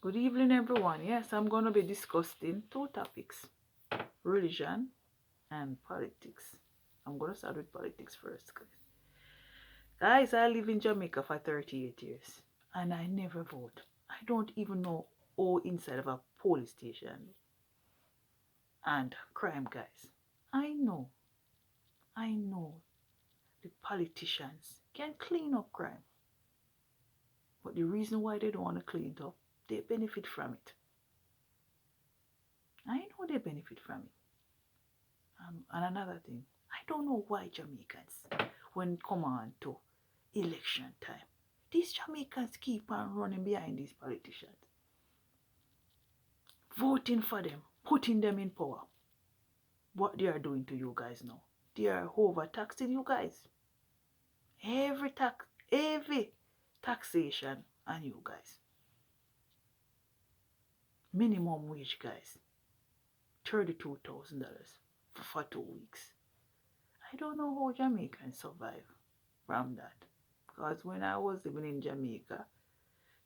Good evening, everyone. Yes, I'm going to be discussing two topics, religion and politics. I'm going to start with politics first, guys. Guys, I live in Jamaica for 38 years and I never vote. I don't even know all inside of a police station. And crime, guys. I know the politicians can clean up crime. But the reason why they don't want to clean it up, they benefit from it. I know they benefit from it. And another thing, I don't know why Jamaicans, when it come on to election time, these Jamaicans keep on running behind these politicians, voting for them, putting them in power. What they are doing to you guys now, they are overtaxing you guys. Every taxation on you guys. Minimum wage, guys, $32,000 for 2 weeks. I don't know how Jamaicans survive from that. Because when I was living in Jamaica,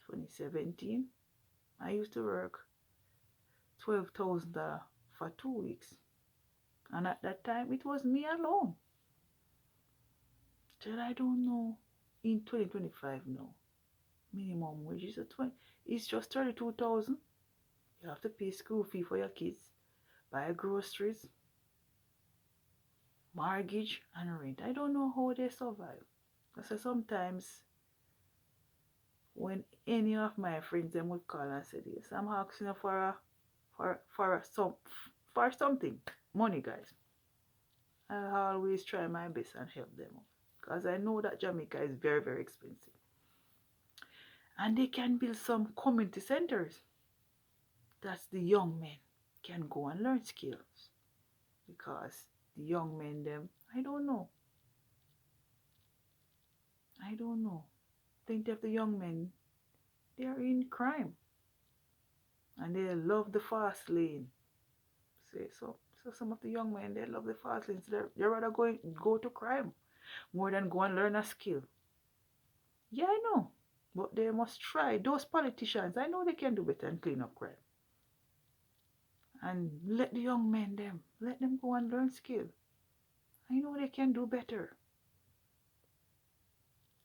2017, I used to work $12,000 for 2 weeks. And at that time, it was me alone. Till I don't know, in 2025 now, minimum wage is it's just 32,000. You have to pay school fee for your kids, buy groceries, mortgage, and rent. I don't know how they survive. So sometimes when any of my friends them would call and say this, I'm asking for something, money, guys. I always try my best and help them out because I know that Jamaica is very, very expensive. And they can build some community centers that the young men can go and learn skills. Because the young men them, I don't know. Think of the young men, they are in crime. And they love the fast lane. So some of the young men, they love the fast lane. So they rather go to crime more than go and learn a skill. Yeah, I know. But they must try. Those politicians, I know they can do better and clean up crime. And let the young men let them go and learn skill. I know they can do better.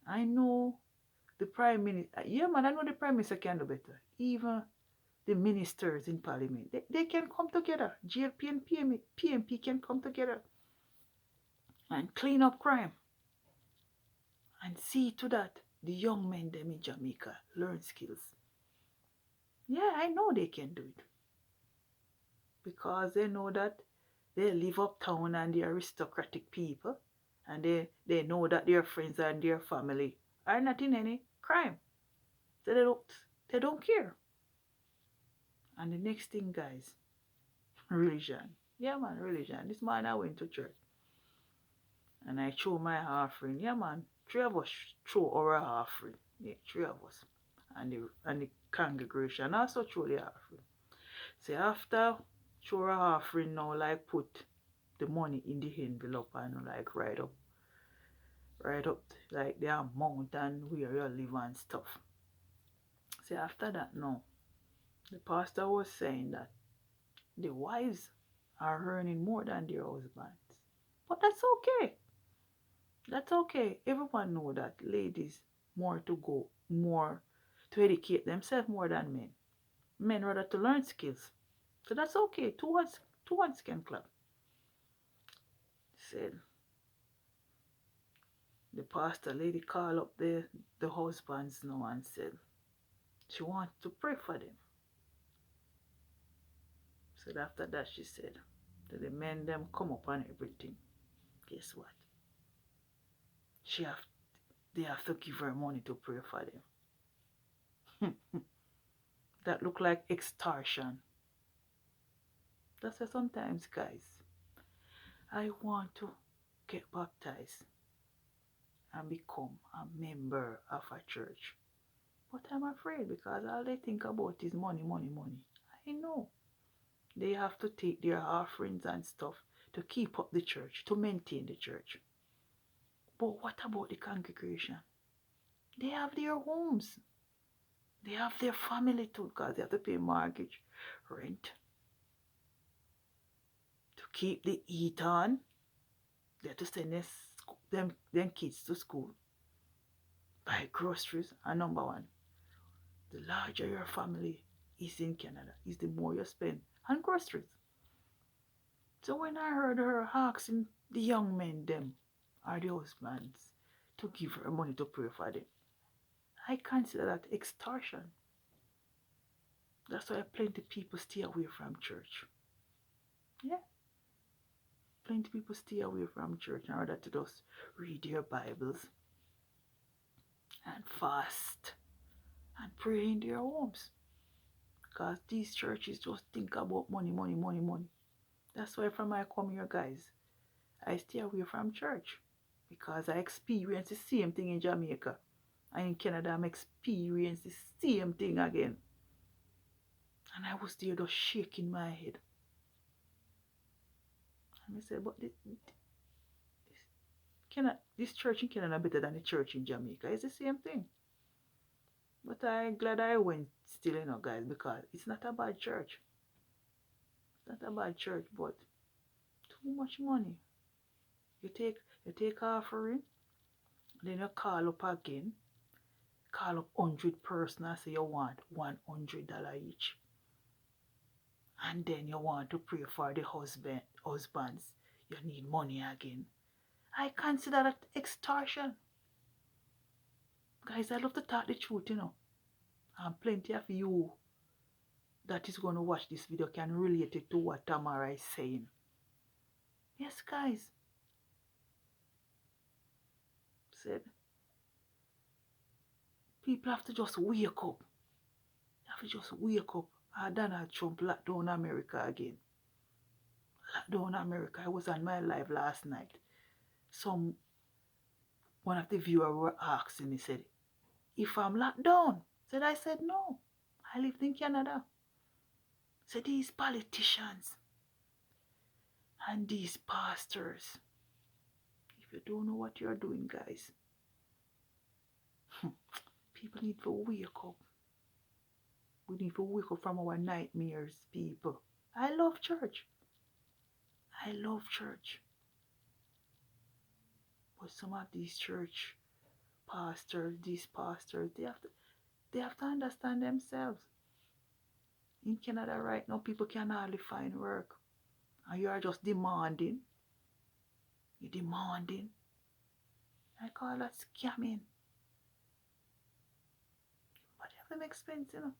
I know the prime minister, yeah man, I know the prime minister can do better. Even the ministers in parliament, they can come together. GLP and PMP can come together and clean up crime. And see to that the young men them in Jamaica learn skills. Yeah, I know they can do it. Because they know that they live uptown and they're aristocratic people. And they know that their friends and their family are not in any crime. So they don't care. And the next thing, guys, religion. Yeah man, religion. This man I went to church. And I threw my offering. Yeah man, 3 of us threw our offering. Yeah, 3 of us. And the congregation also threw the offering. So after throw our offering now, like put the money in the envelope and like write up like the amount and where you live and stuff. So after that now, the pastor was saying that the wives are earning more than their husbands. But that's okay. That's okay. Everyone know that ladies more to educate themselves more than men. Men rather to learn skills. So that's okay. Two hands can clap. Said the pastor lady called up the husbands now and said she wants to pray for them. So after that she said that the men them come up and everything. Guess what? She have they have to give her money to pray for them. That look like extortion. That's why sometimes, guys, I want to get baptized and become a member of a church. But I'm afraid because all they think about is money, money, money. I know. They have to take their offerings and stuff to keep up the church, to maintain the church. But what about the congregation? They have their homes. They have their family too because they have to pay mortgage, rent, to keep the heat on. They have to send them kids to school, buy groceries. And number one, the larger your family is in Canada, is the more you spend on groceries. So when I heard her asking the young men them or the husbands to give her money to pray for them, I consider that extortion. That's why plenty people stay away from church. Yeah, plenty people stay away from church in order to just read their Bibles and fast and pray in their homes. Because these churches just think about money, money, money, money. That's why from I come here, guys, I stay away from church. Because I experience the same thing in Jamaica. And in Canada, I'm experiencing the same thing again. And I was there just shaking my head. And I said, but this church in Canada better than the church in Jamaica. It's the same thing. But I'm glad I went still, guys, because it's not a bad church. It's not a bad church, but too much money. You take offering, then you call up again, call up 100 person and say you want $100 each. And then you want to pray for the husbands. You need money again. I consider that extortion. Guys, I love to talk the truth, And plenty of you that is going to watch this video can relate it to what Tamara is saying. Yes, guys. Said, people have to just wake up. You have to just wake up. Donald Trump locked down America again. Locked down America. I was on my live last night. One of the viewers were asking me, said, if I'm locked down. I said, no. I lived in Canada. Said, these politicians and these pastors, if you don't know what you're doing, guys, people need to wake up. We need to wake up from our nightmares, people. I love church. I love church. But some of these church pastors, they have to understand themselves. In Canada right now, people can hardly find work. And you are just demanding. You're demanding. I call that scamming. But you have to make sense, And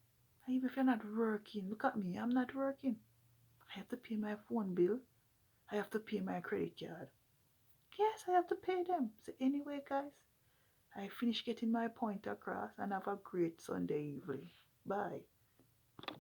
even if you're not working, look at me, I'm not working. I have to pay my phone bill. I have to pay my credit card. Yes, I have to pay them. So anyway, guys, I finished getting my point across and have a great Sunday evening. Bye.